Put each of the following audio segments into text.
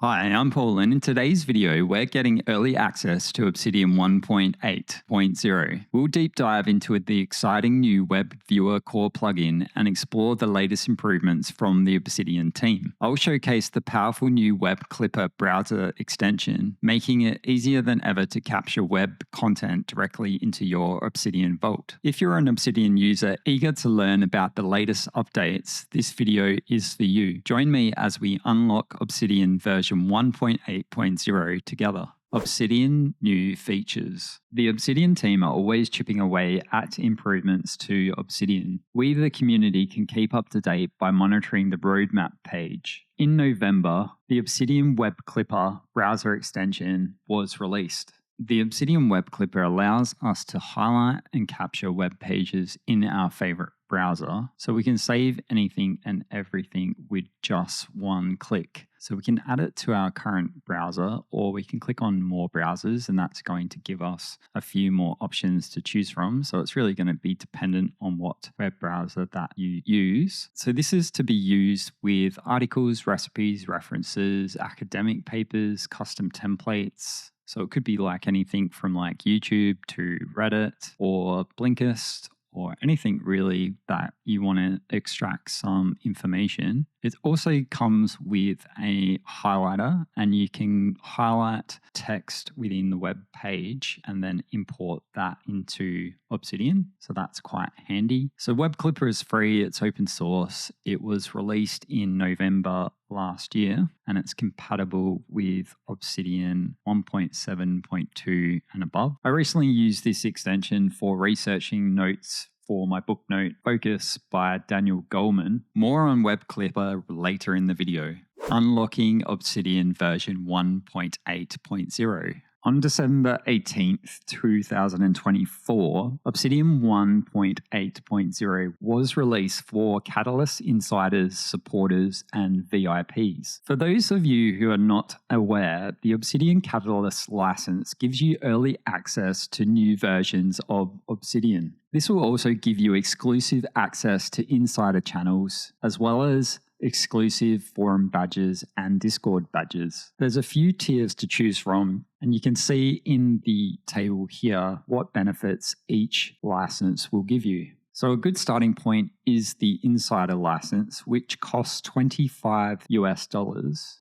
Hi, I'm Paul, and in today's video, we're getting early access to Obsidian 1.8.0. We'll deep dive into the exciting new Web Viewer core plugin and explore the latest improvements from the Obsidian team. I'll showcase the powerful new Web Clipper browser extension, making it easier than ever to capture web content directly into your Obsidian Vault. If you're an Obsidian user eager to learn about the latest updates, this video is for you. Join me as we unlock Obsidian version 1.8.0 together. Obsidian new features. The Obsidian team are always chipping away at improvements to Obsidian. We, the community, can keep up to date by monitoring the roadmap page. In November, the Obsidian Web Clipper browser extension was released. The Obsidian Web Clipper allows us to highlight and capture web pages in our favorite browser, so we can save anything and everything with just one click. So we can add it to our current browser, or we can click on more browsers, and that's going to give us a few more options to choose from. So it's really going to be dependent on what web browser that you use. So this is to be used with articles, recipes, references, academic papers, custom templates. So it could be like anything from like YouTube to Reddit or Blinkist, or anything really that you want to extract some information. It also comes with a highlighter, and you can highlight text within the web page and then import that into Obsidian. So that's quite handy. So Web Clipper is free, it's open source. It was released in November last year, and it's compatible with Obsidian 1.7.2 and above. I recently used this extension for researching notes for my book note Focus by Daniel Goleman. More on Web Clipper later in the video. Unlocking Obsidian version 1.8.0. On December 18th, 2024, Obsidian 1.8.0 was released for Catalyst insiders, supporters, and VIPs. For those of you who are not aware, the Obsidian Catalyst license gives you early access to new versions of Obsidian. This will also give you exclusive access to insider channels, as well as exclusive forum badges and Discord badges. There's a few tiers to choose from, and you can see in the table here what benefits each license will give you. So a good starting point is the insider license, which costs $25 US.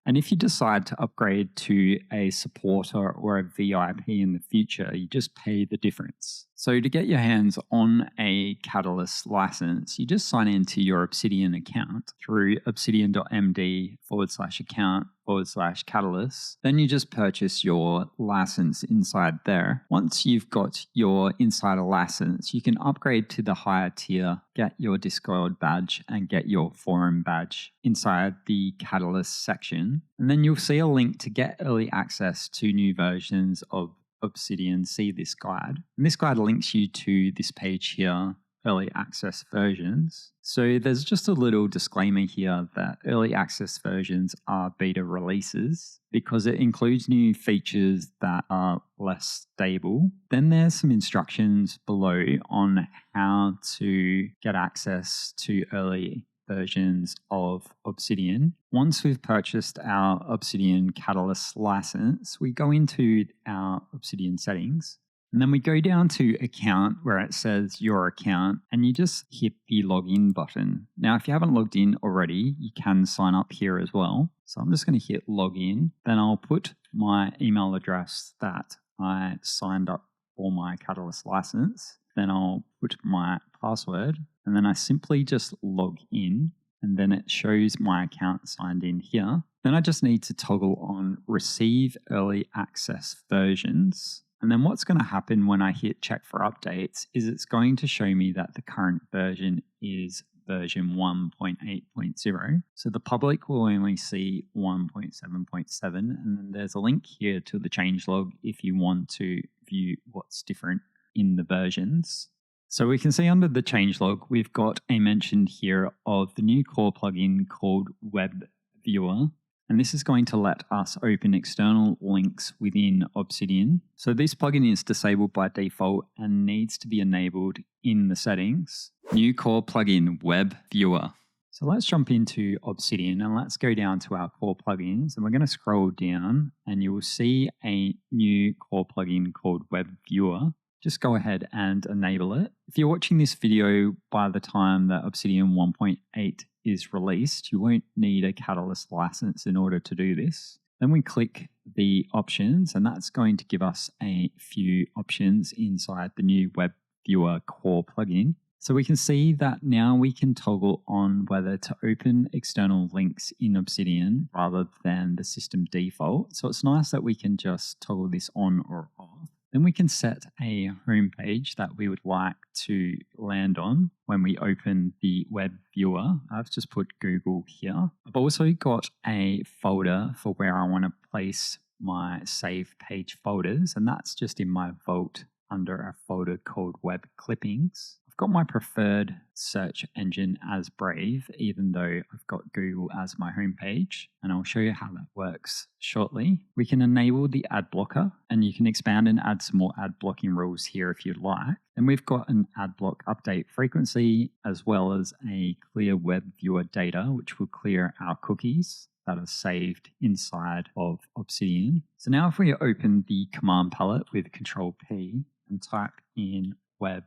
And if you decide to upgrade to a supporter or a VIP in the future, you just pay the difference. So to get your hands on a Catalyst license, you just sign into your Obsidian account through obsidian.md/account/Catalyst. Then you just purchase your license inside there. Once you've got your insider license, you can upgrade to the higher tier, get your Discord badge, and get your forum badge inside the Catalyst section. And then you'll see a link to get early access to new versions of Obsidian. See this guide. And this guide links you to this page here, early access versions. So there's just a little disclaimer here that early access versions are beta releases because it includes new features that are less stable. Then there's some instructions below on how to get access to early versions of Obsidian. Once we've purchased our Obsidian Catalyst license, we go into our Obsidian settings, and then we go down to account where it says your account, and you just hit the login button. Now, if you haven't logged in already, you can sign up here as well. So I'm just going to hit login. Then I'll put my email address that I signed up for my Catalyst license. Then I'll put my password, and then I simply just log in, and then it shows my account signed in here. Then I just need to toggle on receive early access versions. And then what's going to happen when I hit check for updates is it's going to show me that the current version is version 1.8.0. So the public will only see 1.7.7, and then there's a link here to the changelog if you want to view what's different in the versions. So we can see under the changelog, we've got a mention here of the new core plugin called Web Viewer. And this is going to let us open external links within Obsidian. So this plugin is disabled by default and needs to be enabled in the settings. New core plugin Web Viewer. So So let's jump into Obsidian and let's go down to our core plugins, and we're going to scroll down and you will see a new core plugin called Web Viewer. Just go ahead and enable it. If you're watching this video by the time that Obsidian 1.8 is released, you won't need a Catalyst license in order to do this. Then we click the options, and that's going to give us a few options inside the new Web Viewer core plugin. So we can see that now we can toggle on whether to open external links in Obsidian rather than the system default. So it's nice that we can just toggle this on or off. Then we can set a home page that we would like to land on when we open the web viewer. I've just put Google here. I've also got a folder for where I want to place my save page folders, and that's just in my vault under a folder called Web Clippings. I've got my preferred search engine as Brave, even though I've got Google as my homepage, and I'll show you how that works shortly. We can enable the ad blocker, and you can expand and add some more ad blocking rules here if you'd like. And we've got an ad block update frequency, as well as a clear web viewer data, which will clear our cookies that are saved inside of Obsidian. So now if we open the command palette with Control P and type in web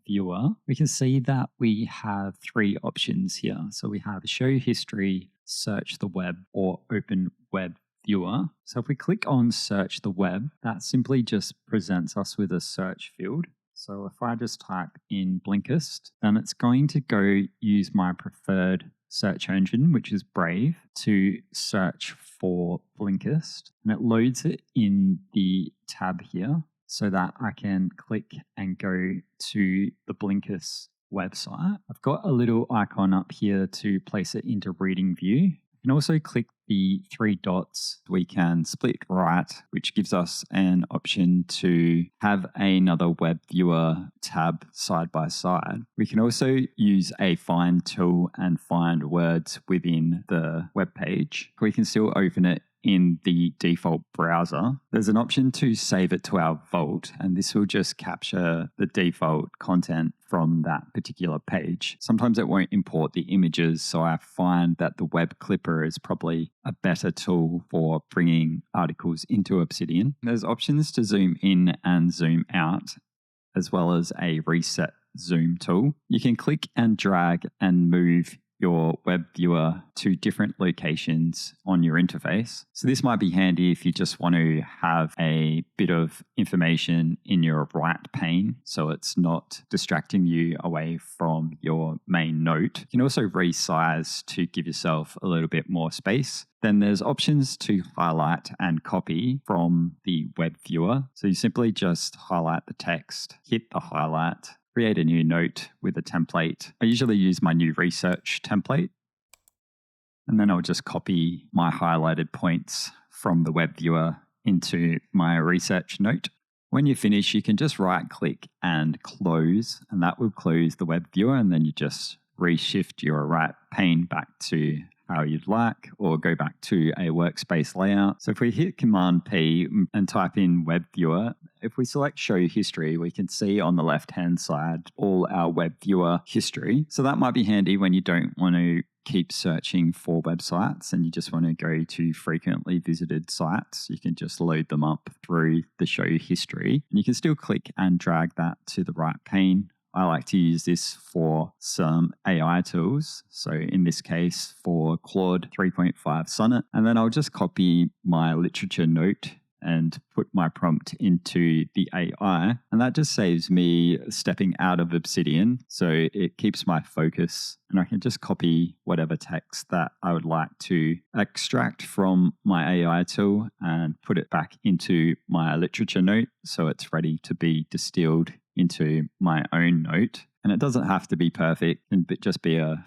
viewer, we can see that we have three options here. So we have show history, search the web, or open web viewer. So if we click on search the web, that simply just presents us with a search field. So if I just type in Blinkist, then it's going to go use my preferred search engine, which is Brave, to search for Blinkist. And it loads it in the tab here so that I can click and go to the Blinkist website. I've got a little icon up here to place it into reading view. You can also click the three dots. We can split right, which gives us an option to have another web viewer tab side by side. We can also use a find tool and find words within the web page. We can still open it in the default browser. There's an option to save it to our vault, and this will just capture the default content from that particular page. Sometimes it won't import the images, so I find that the Web Clipper is probably a better tool for bringing articles into Obsidian. There's options to zoom in and zoom out, as well as a reset zoom tool. You can click and drag and move your web viewer to different locations on your interface. So this might be handy if you just want to have a bit of information in your right pane so it's not distracting you away from your main note. You can also resize to give yourself a little bit more space. Then there's options to highlight and copy from the web viewer. So you simply just highlight the text, hit the highlight, create a new note with a template. I usually use my new research template, and then I'll just copy my highlighted points from the web viewer into my research note. When you finish, you can just right click and close, and that will close the web viewer, and then you just reshift your right pane back to how you'd like, or go back to a workspace layout. So if we hit Command P and type in web viewer, if we select show history, we can see on the left-hand side all our web viewer history. So that might be handy when you don't want to keep searching for websites and you just want to go to frequently visited sites. You can just load them up through the show history, and you can still click and drag that to the right pane. I like to use this for some AI tools. So in this case, for Claude 3.5 Sonnet. And then I'll just copy my literature note and put my prompt into the AI. And that just saves me stepping out of Obsidian. So it keeps my focus, and I can just copy whatever text that I would like to extract from my AI tool and put it back into my literature note so it's ready to be distilled into my own note. And it doesn't have to be perfect, and just be a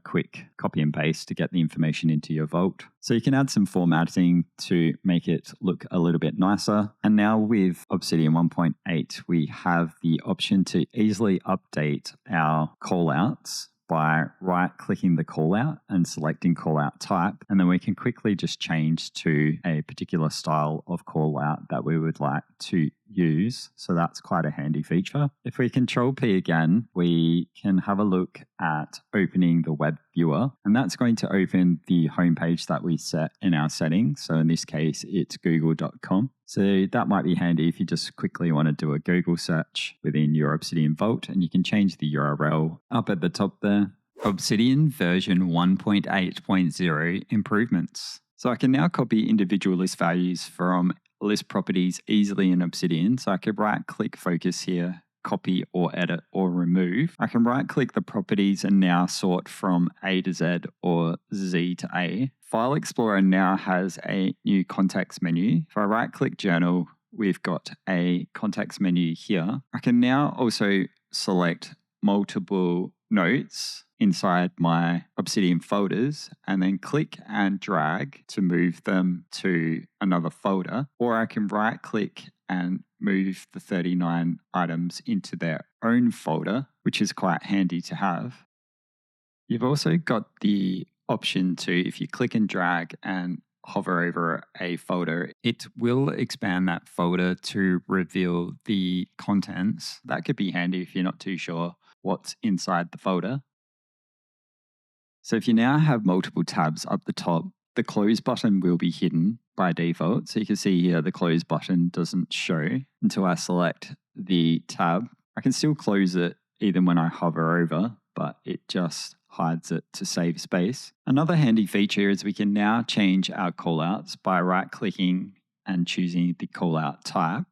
quick copy and paste to get the information into your vault. So you can add some formatting to make it look a little bit nicer. And now with Obsidian 1.8, we have the option to easily update our callouts by right-clicking the callout and selecting callout type. And then we can quickly just change to a particular style of callout that we would like to use. So that's quite a handy feature. If we Control P again, we can have a look at opening the web viewer, and that's going to open the homepage that we set in our settings. So in this case, it's google.com. So that might be handy if you just quickly want to do a Google search within your Obsidian Vault, and you can change the URL up at the top there. Obsidian version 1.8.0 improvements. So I can now copy individual list values from list properties easily in Obsidian. So I could right-click focus here, copy or edit or remove. I can right-click the properties and now sort from A to Z or Z to A. File Explorer now has a new context menu. If I right-click Journal, we've got a context menu here. I can now also select multiple notes inside my Obsidian folders and then click and drag to move them to another folder, or I can right click and move the 39 items into their own folder, which is quite handy to have. You've also got the option to, if you click and drag and hover over a folder, it will expand that folder to reveal the contents. That could be handy if you're not too sure what's inside the folder. So if you now have multiple tabs up the top, the close button will be hidden by default. So you can see here the close button doesn't show until I select the tab. I can still close it even when I hover over, but it just hides it to save space. Another handy feature is we can now change our callouts by right-clicking and choosing the callout type.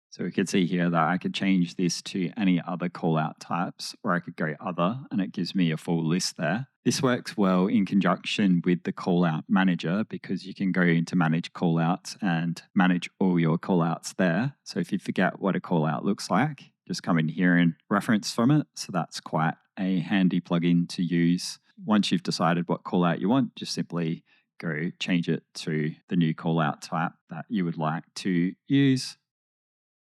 So we could see here that I could change this to any other callout types, or I could go other, and it gives me a full list there. This works well in conjunction with the callout manager because you can go into manage callouts and manage all your callouts there. So if you forget what a callout looks like, just come in here and reference from it. So that's quite a handy plugin to use. Once you've decided what callout you want, just simply go change it to the new callout type that you would like to use.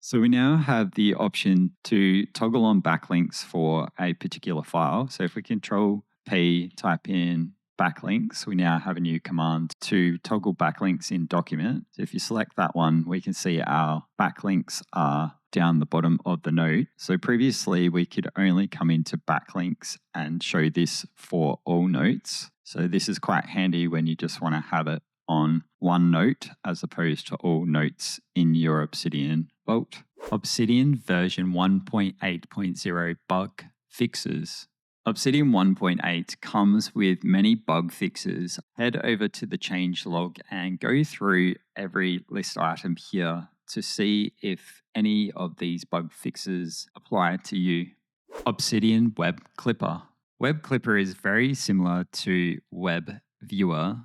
So we now have the option to toggle on backlinks for a particular file. So if we Control P, type in backlinks, we now have a new command to toggle backlinks in document. So if you select that one, we can see our backlinks are down the bottom of the note. So previously we could only come into backlinks and show this for all notes. So this is quite handy when you just want to have it on one note as opposed to all notes in your Obsidian Vault. Obsidian version 1.8.0 bug fixes. Obsidian 1.8 comes with many bug fixes. Head over to the changelog and go through every list item here to see if any of these bug fixes apply to you. Obsidian Web Clipper. Web Clipper is very similar to Web Viewer.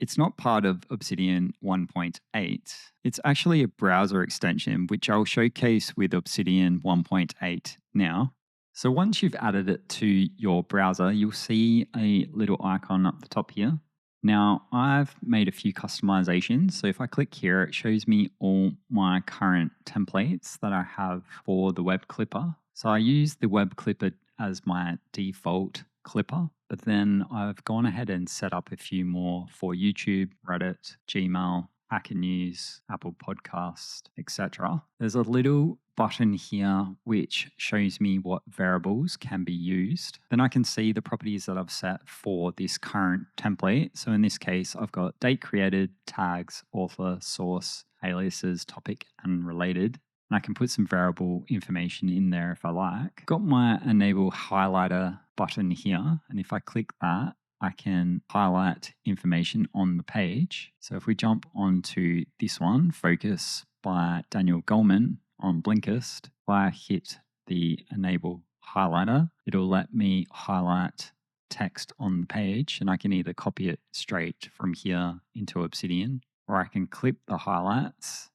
It's not part of Obsidian 1.8. It's actually a browser extension, which I'll showcase with Obsidian 1.8 now. So once you've added it to your browser, you'll see a little icon up the top here. Now, I've made a few customizations. So if I click here, it shows me all my current templates that I have for the Web Clipper. So I use the Web Clipper as my default clipper, but then I've gone ahead and set up a few more for YouTube, Reddit, Gmail, Hacker News, Apple Podcast, etc. There's a little button here which shows me what variables can be used. Then I can see the properties that I've set for this current template. So in this case, I've got date created, tags, author, source, aliases, topic, and related. And I can put some variable information in there if I like. Got my enable highlighter button here. And if I click that, I can highlight information on the page. So if we jump onto this one, Focus by Daniel Goleman on Blinkist, if I hit the enable highlighter, it'll let me highlight text on the page, and I can either copy it straight from here into Obsidian, or I can clip the highlights.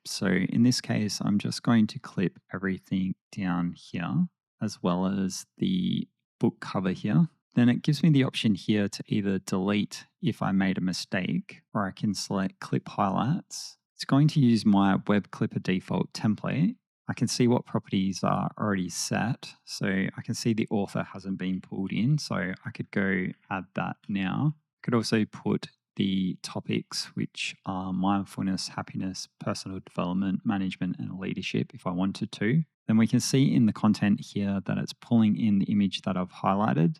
So in this case, I'm just going to clip everything down here, as well as the book cover here. Then it gives me the option here to either delete if I made a mistake, or I can select clip highlights. It's going to use my Web Clipper default template. I can see what properties are already set. So I can see the author hasn't been pulled in, so I could go add that now. I could also put the topics, which are mindfulness, happiness, personal development, management, and leadership if I wanted to. Then we can see in the content here that it's pulling in the image that I've highlighted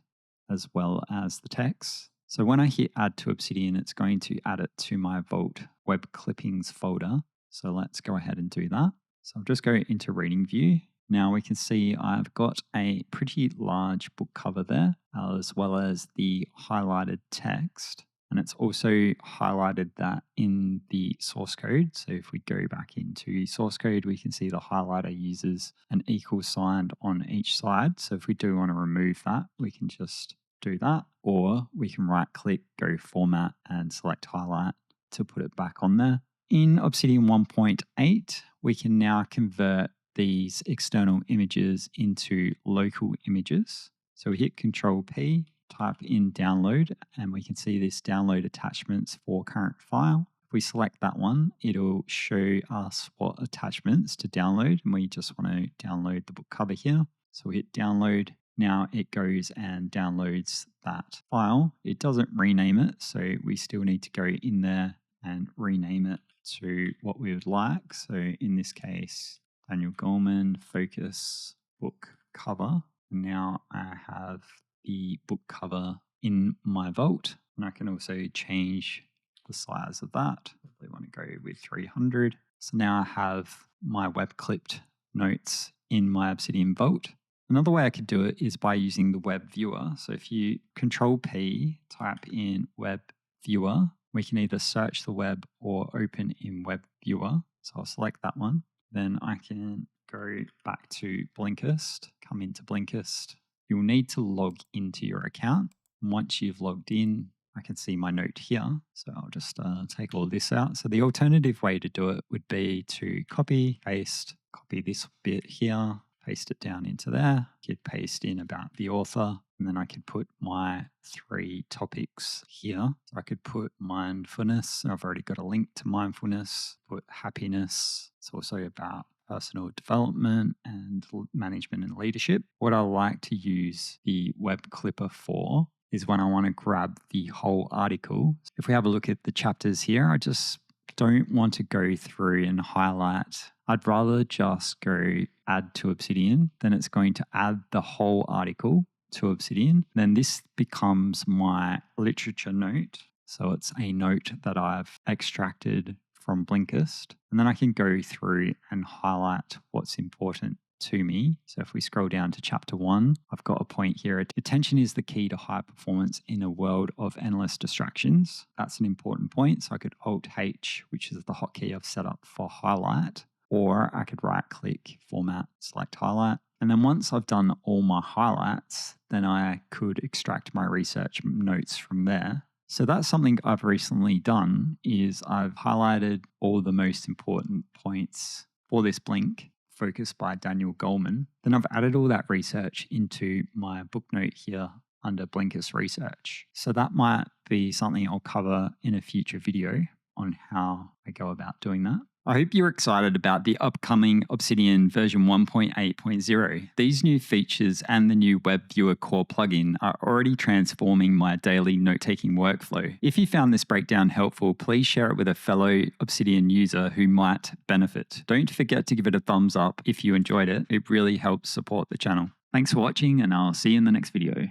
as well as the text. So when I hit add to Obsidian, it's going to add it to my Vault web clippings folder. So let's go ahead and do that. So I'll just go into reading view. Now we can see I've got a pretty large book cover there, as well as the highlighted text. And it's also highlighted that in the source code. So if we go back into source code, we can see the highlighter uses an equal sign on each side. So if we do want to remove that, we can just do that, or we can right click, go format and select highlight to put it back on there. In Obsidian 1.8, we can now convert these external images into local images. So we hit Control P, type in download, and we can see this download attachments for current file. If we select that one, it'll show us what attachments to download, and we just want to download the book cover here. So we hit download. Now it goes and downloads that file. It doesn't rename it, so we still need to go in there and rename it to what we would like. So in this case, Daniel Goleman, focus, book cover. Now I have the book cover in my Vault, and I can also change the size of that. I want to go with 300. So now I have my web clipped notes in my Obsidian Vault. Another way I could do it is by using the web viewer. So if you Control P, type in web viewer, we can either search the web or open in web viewer. So I'll select that one. Then I can go back to Blinkist, come into Blinkist. You'll need to log into your account. Once you've logged in, I can see my note here. So I'll just take all this out. So the alternative way to do it would be to copy, paste, copy this bit here, paste it down into there, could paste in about the author, and then I could put my 3 topics here. So I could put mindfulness. I've already got a link to mindfulness, put happiness. It's also about personal development and management and leadership. What I like to use the web clipper for is when I want to grab the whole article. If we have a look at the chapters here, I just don't want to go through and highlight. I'd rather just go add to Obsidian, then it's going to add the whole article to Obsidian. Then this becomes my literature note. So it's a note that I've extracted from Blinkist. And then I can go through and highlight what's important to me. So if we scroll down to chapter 1, I've got a point here. Attention is the key to high performance in a world of endless distractions. That's an important point. So I could Alt-H, which is the hotkey I've set up for highlight, or I could right click, format, select highlight. And then once I've done all my highlights, then I could extract my research notes from there. So that's something I've recently done is I've highlighted all the most important points for this blink, focused by Daniel Goleman. Then I've added all that research into my book note here under Blinkist Research. So that might be something I'll cover in a future video on how I go about doing that. I hope you're excited about the upcoming Obsidian version 1.8.0. These new features and the new Web Viewer Core plugin are already transforming my daily note-taking workflow. If you found this breakdown helpful, please share it with a fellow Obsidian user who might benefit. Don't forget to give it a thumbs up if you enjoyed it. It really helps support the channel. Thanks for watching, and I'll see you in the next video.